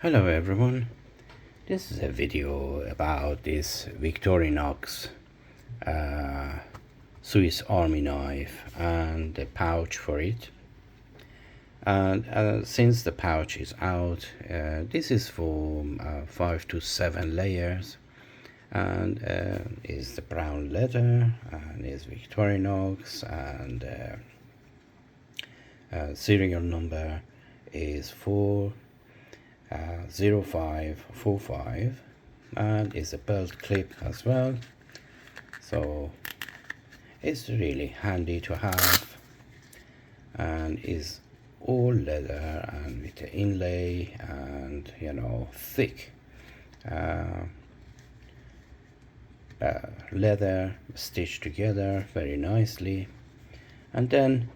Hello everyone, this is a video about this Victorinox Swiss army knife and the pouch for it. And since the pouch is out, this is for 5 to 7 layers, and is the brown leather and is Victorinox, and serial number is 40545, and is a belt clip as well, so it's really handy to have, and is all leather and with the inlay and thick leather stitched together very nicely. And then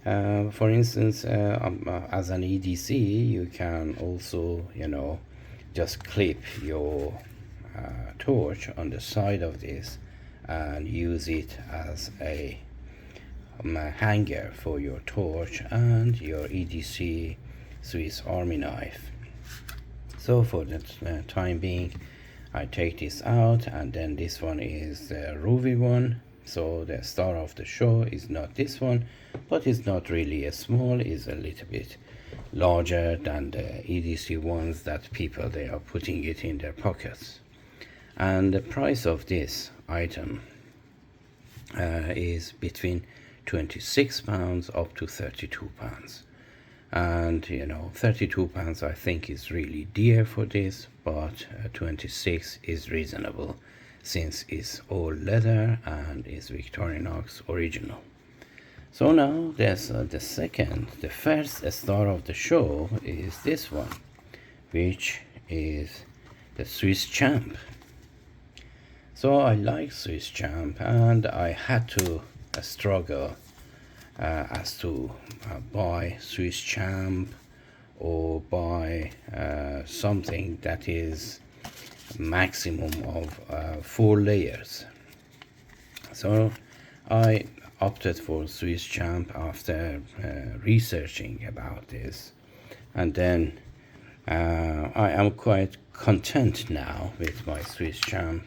for instance, as an EDC, you can also just clip your torch on the side of this and use it as a hanger for your torch and your EDC Swiss army knife. So for the time being, I take this out, and then this one is the Ruby one. So the star of the show is not this one, but it's not really a small, it's a little bit larger than the EDC ones that people they are putting it in their pockets. And the price of this item is between £26 up to £32. And 32 pounds I think is really dear for this, but 26 is reasonable since it's all leather and is Victorinox original. So now there's the first star of the show is this one, which is the Swiss Champ. So I like Swiss Champ, and I had to struggle as to buy Swiss Champ or buy something that is maximum of 4 layers. So I opted for Swiss Champ after researching about this, and then I am quite content now with my Swiss Champ,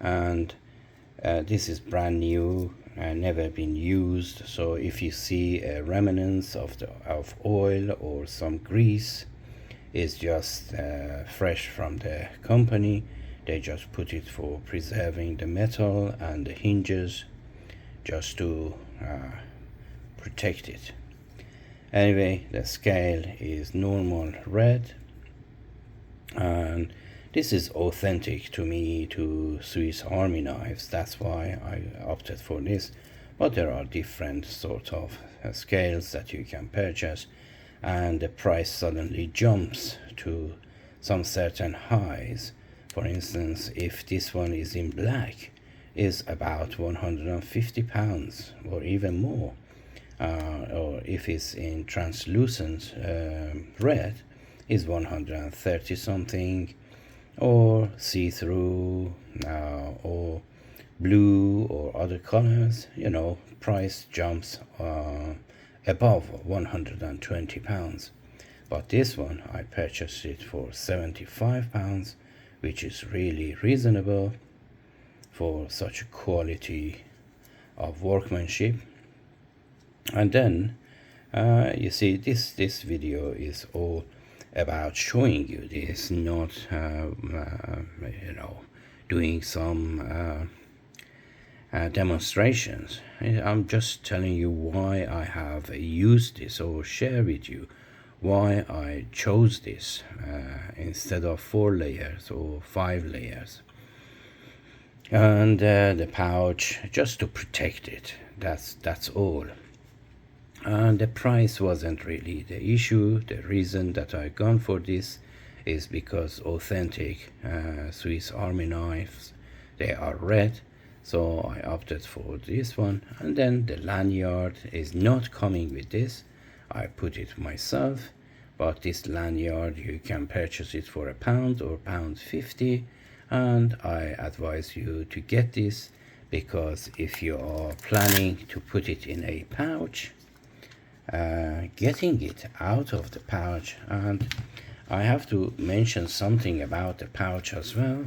and this is brand new, never been used. So if you see remnants of oil or some grease, is just fresh from the company. They just put it for preserving the metal and the hinges, just to protect it. Anyway, the scale is normal red, and this is authentic to me to Swiss army knives. That's why I opted for this. But there are different sort of scales that you can purchase, and the price suddenly jumps to some certain highs. For instance, if this one is in black, is about £150 or even more, or if it's in translucent red, is 130 something, or see-through or blue or other colors. Price jumps above £120. But this one I purchased it for £75, which is really reasonable for such a quality of workmanship. And then you see, this video is all about showing you this, not doing some demonstrations. I'm just telling you why I have used this, or share with you why I chose this instead of 4 layers or 5 layers. And the pouch, just to protect it, that's all. And the price wasn't really the issue. The reason that I gone for this is because authentic Swiss army knives, they are red, so I opted for this one. And then the lanyard is not coming with this, I put it myself. But this lanyard, you can purchase it for £1 or £1.50, and I advise you to get this, because if you are planning to put it in a pouch, getting it out of the pouch, and I have to mention something about the pouch as well.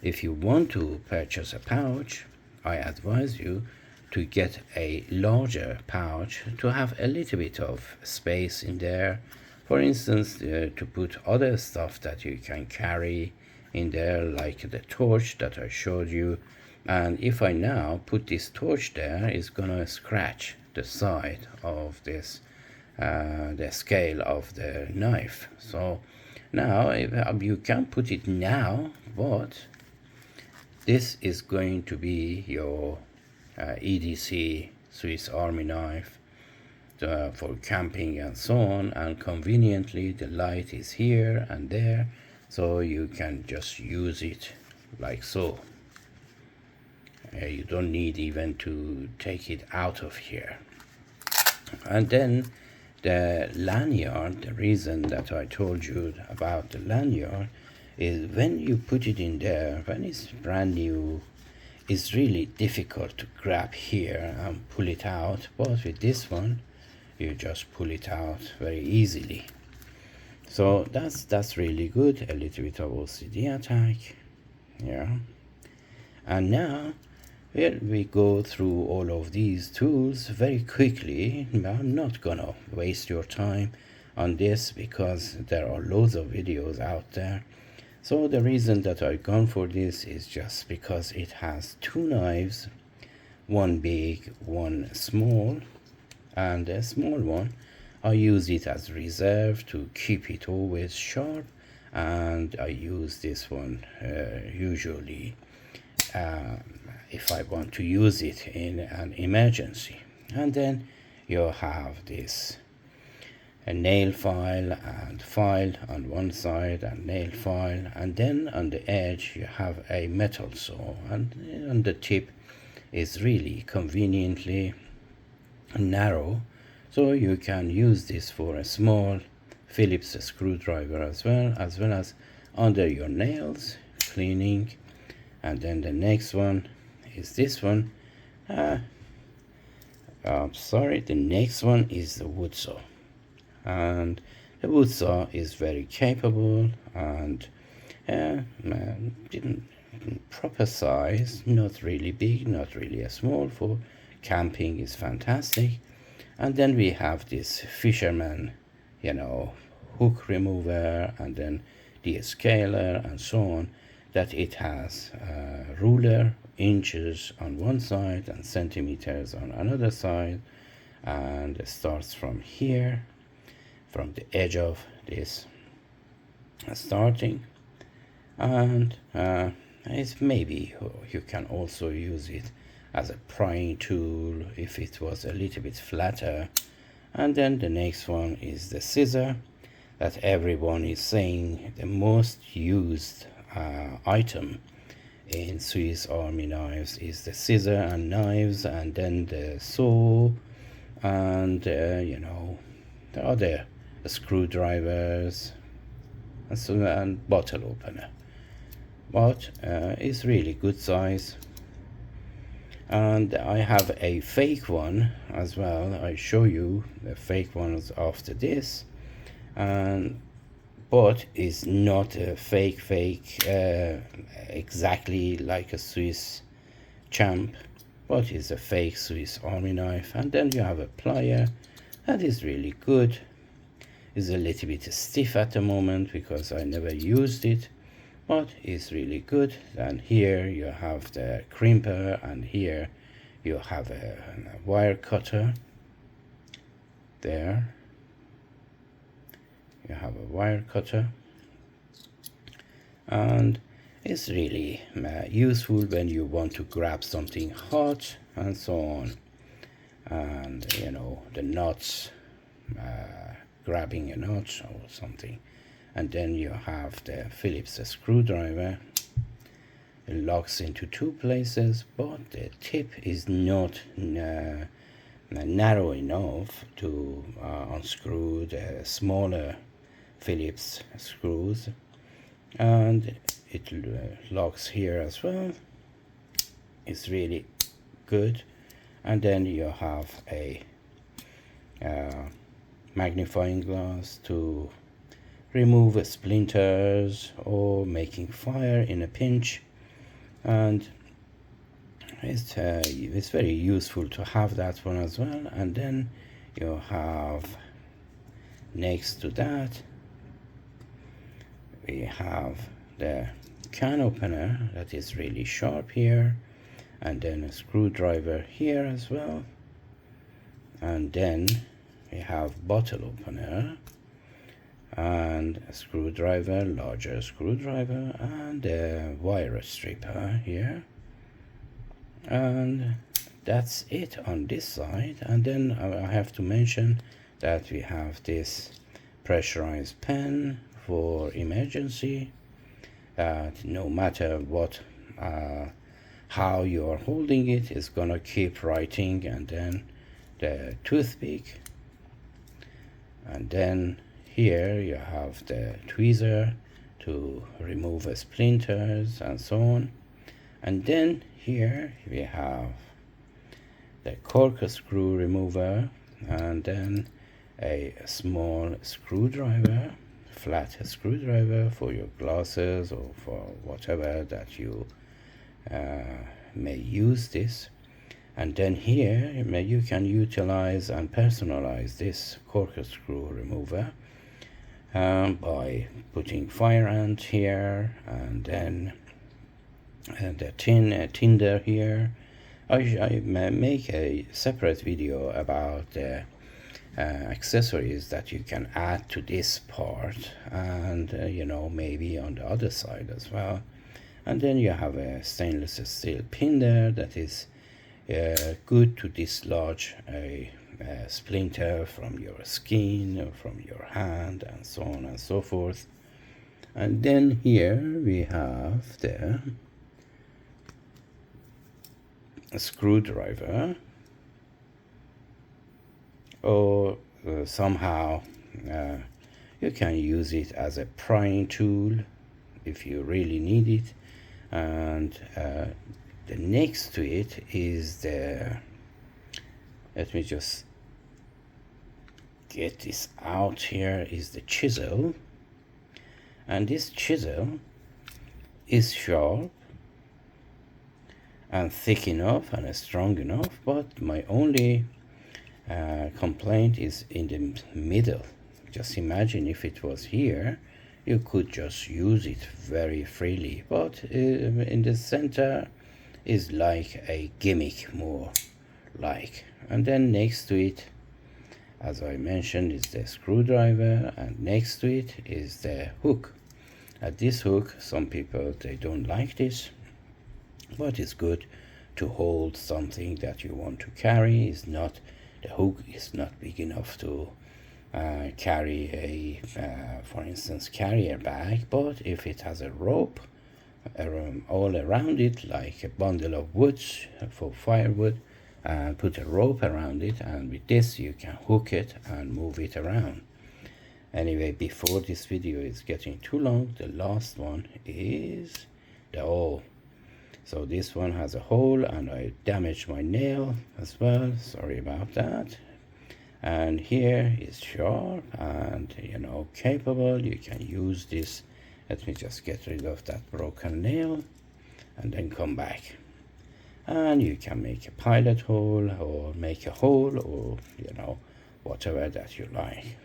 If you want to purchase a pouch, I advise you to get a larger pouch to have a little bit of space in there. For instance, to put other stuff that you can carry in there, like the torch that I showed you. And if I now put this torch there, it's gonna scratch the side of this, the scale of the knife. So now you can put it now, but this is going to be your EDC Swiss Army knife for camping and so on, and conveniently the light is here and there, so you can just use it like so. You don't need even to take it out of here. And then the lanyard, the reason that I told you about the lanyard is when you put it in there, when it's brand new, it's really difficult to grab here and pull it out, but with this one you just pull it out very easily. So that's really good. A little bit of OCD attack, yeah. And now we go through all of these tools very quickly. I'm not gonna waste your time on this because there are loads of videos out there. So the reason that I've gone for this is just because it has two knives, one big, one small, and the small one I use it as reserve to keep it always sharp, and I use this one usually if I want to use it in an emergency. And then you have this a nail file and file on one side and nail file, and then on the edge you have a metal saw, and on the tip is really conveniently narrow, so you can use this for a small Phillips screwdriver as well as under your nails cleaning. And then the next one is this one. The next one is the wood saw, and the wood saw is very capable and proper size, not really big, not really a small. For camping is fantastic. And then we have this fisherman, hook remover, and then the scaler and so on, that it has ruler, inches on one side and centimeters on another side, and it starts from here, from the edge of this starting, and it's maybe you can also use it as a prying tool if it was a little bit flatter. And then the next one is the scissor, that everyone is saying the most used item in Swiss Army knives is the scissor and knives, and then the saw, and the other screwdrivers and bottle opener. But it's really good size. And I have a fake one as well. I show you the fake ones after this, but it's not a fake exactly like a Swiss champ, but it's a fake Swiss Army knife. And then you have a plier that is really good. It's a little bit stiff at the moment because I never used it, but it's really good. And here you have the crimper, and here you have a wire cutter. There you have a wire cutter, and it's really useful when you want to grab something hot and so on, and the nuts, grabbing a nut or something. And then you have the Phillips screwdriver. It locks into two places, but the tip is not narrow enough to unscrew the smaller Phillips screws, and it locks here as well. It's really good. And then you have a magnifying glass to remove splinters or making fire in a pinch. And it's very useful to have that one as well. And then you have, next to that, we have the can opener that is really sharp here, and then a screwdriver here as well. And then we have bottle opener and a screwdriver, larger screwdriver, and a wire stripper here. And that's it on this side. And then I have to mention that we have this pressurized pen for emergency, that no matter what how you are holding it, is gonna keep writing. And then the toothpick, and then here you have the tweezer to remove splinters and so on. And then here we have the corkscrew remover, and then a small screwdriver, flat screwdriver for your glasses or for whatever that you may use this. And then here you can utilize and personalize this corkscrew remover by putting fire ant here, and then the tinder here. I make a separate video about the accessories that you can add to this part, and maybe on the other side as well. And then you have a stainless steel pin there that is good to dislodge a splinter from your skin or from your hand, and so on and so forth. And then here we have the screwdriver, or somehow you can use it as a prying tool if you really need it. And the next to it is the, let me just get this out here, is the chisel. And this chisel is sharp and thick enough and strong enough, but my only complaint is in the middle. Just imagine if it was here, you could just use it very freely, but in the center is like a gimmick, more like. And then next to it, as I mentioned, is the screwdriver, and next to it is the hook. At this hook, some people, they don't like this, but it's good to hold something that you want to carry. Is not, the hook is not big enough to carry a for instance carrier bag, but if it has a rope all around it, like a bundle of woods for firewood, put a rope around it, and with this you can hook it and move it around. Anyway, before this video is getting too long, the last one is the hole. So this one has a hole, and I damaged my nail as well, sorry about that. And here is sharp and capable. You can use this. Let me just get rid of that broken nail and then come back. And you can make a pilot hole or make a hole, or whatever that you like.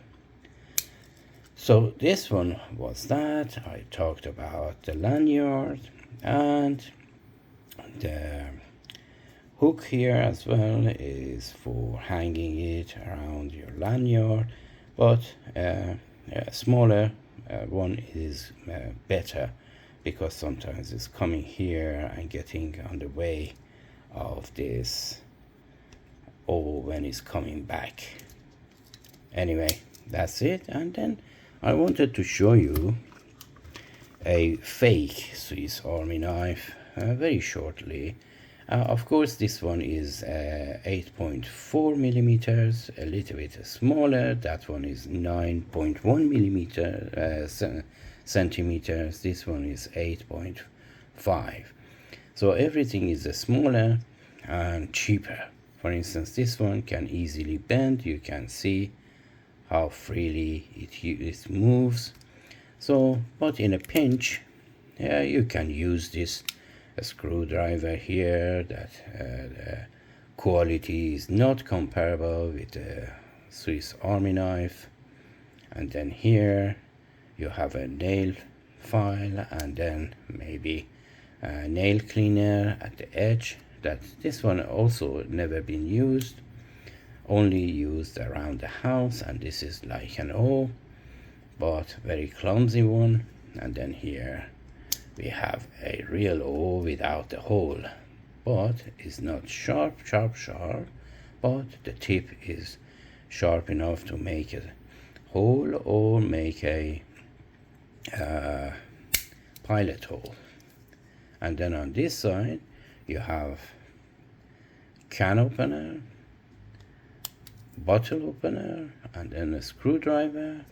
So this one was that. I talked about the lanyard and the hook here as well is for hanging it around your lanyard, but a smaller one is better, because sometimes it's coming here and getting on the way of this, or when it's coming back. Anyway, that's it. And then I wanted to show you a fake Swiss Army knife very shortly. Of course, this one is 8.4 millimeters, a little bit smaller. That one is 9.1 centimeters. This one is 8.5. So everything is smaller and cheaper. For instance, this one can easily bend. You can see how freely it moves. So, but in a pinch, yeah, you can use this screwdriver here. That the quality is not comparable with the Swiss Army knife. And then here you have a nail file, and then maybe a nail cleaner at the edge. That this one also never been used, only used around the house, and this is like an O, but very clumsy one. And then here we have a real O without the hole, but it's not sharp, but the tip is sharp enough to make a hole or make a pilot hole. And then on this side you have can opener, bottle opener, and then a screwdriver,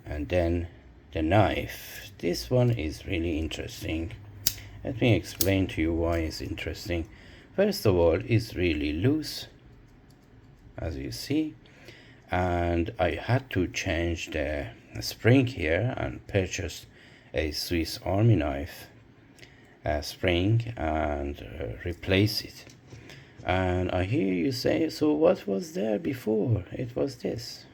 and then the knife. This one is really interesting. Let me explain to you why it's interesting. First of all, it's really loose, as you see, and I had to change the spring here and purchase a Swiss Army knife spring and replace it. And I hear you say, so what was there before? It was this.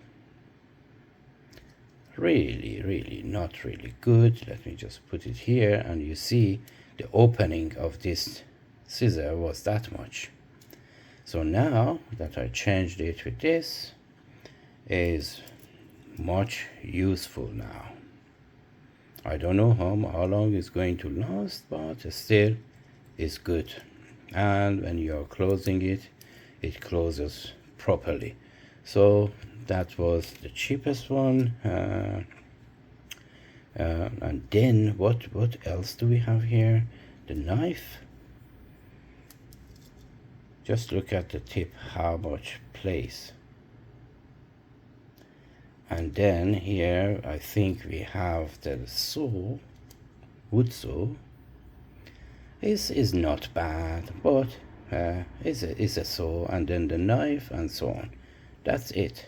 Really not really good. Let me just put it here, and you see the opening of this scissor was that much. So now that I changed it with this, is much useful now. I don't know how long it's going to last, but still it's good. And when you are closing it, it closes properly. So that was the cheapest one. And then what else do we have here? The knife. Just look at the tip, how much place. And then here I think we have the saw, wood saw. This is not bad, but it's a saw, and then the knife and so on. That's it.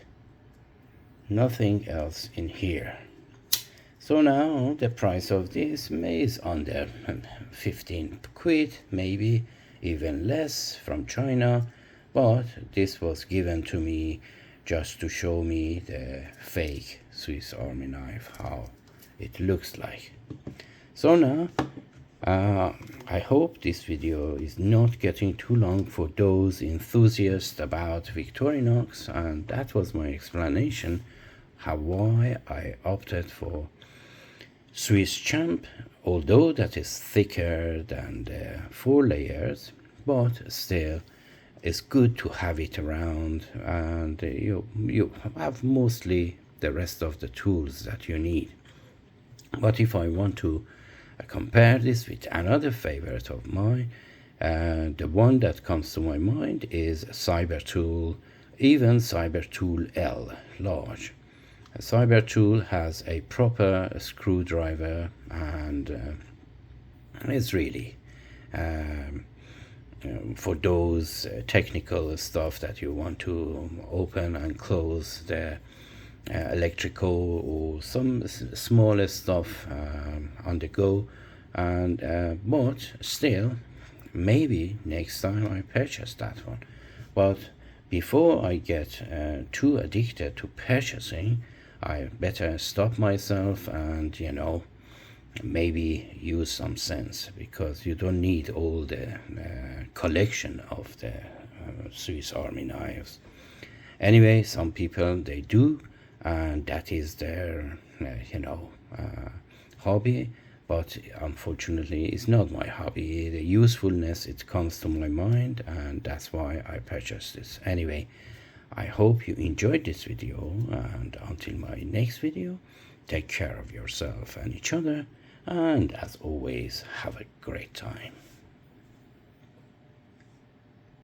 Nothing else in here. So now the price of this is under 15 quid, maybe even less, from China, but this was given to me just to show me the fake Swiss Army knife, how it looks like. So now I hope this video is not getting too long for those enthusiasts about Victorinox, and that was my explanation why I opted for Swiss Champ, although that is thicker than the 4 layers, but still it's good to have it around, and you have mostly the rest of the tools that you need. But if I want to compare this with another favorite of mine, the one that comes to my mind is Cybertool, even Cybertool L large. A Cybertool has a proper screwdriver, and it's really for those technical stuff that you want to open and close the electrical or some smaller stuff on the go. And but still, maybe next time I purchase that one. But before I get too addicted to purchasing, I better stop myself and maybe use some sense, because you don't need all the collection of the Swiss Army knives. Anyway, some people they do, and that is their hobby, but unfortunately it's not my hobby. The usefulness, it comes to my mind, and that's why I purchased this. Anyway, I hope you enjoyed this video, and until my next video, take care of yourself and each other, and as always, have a great time.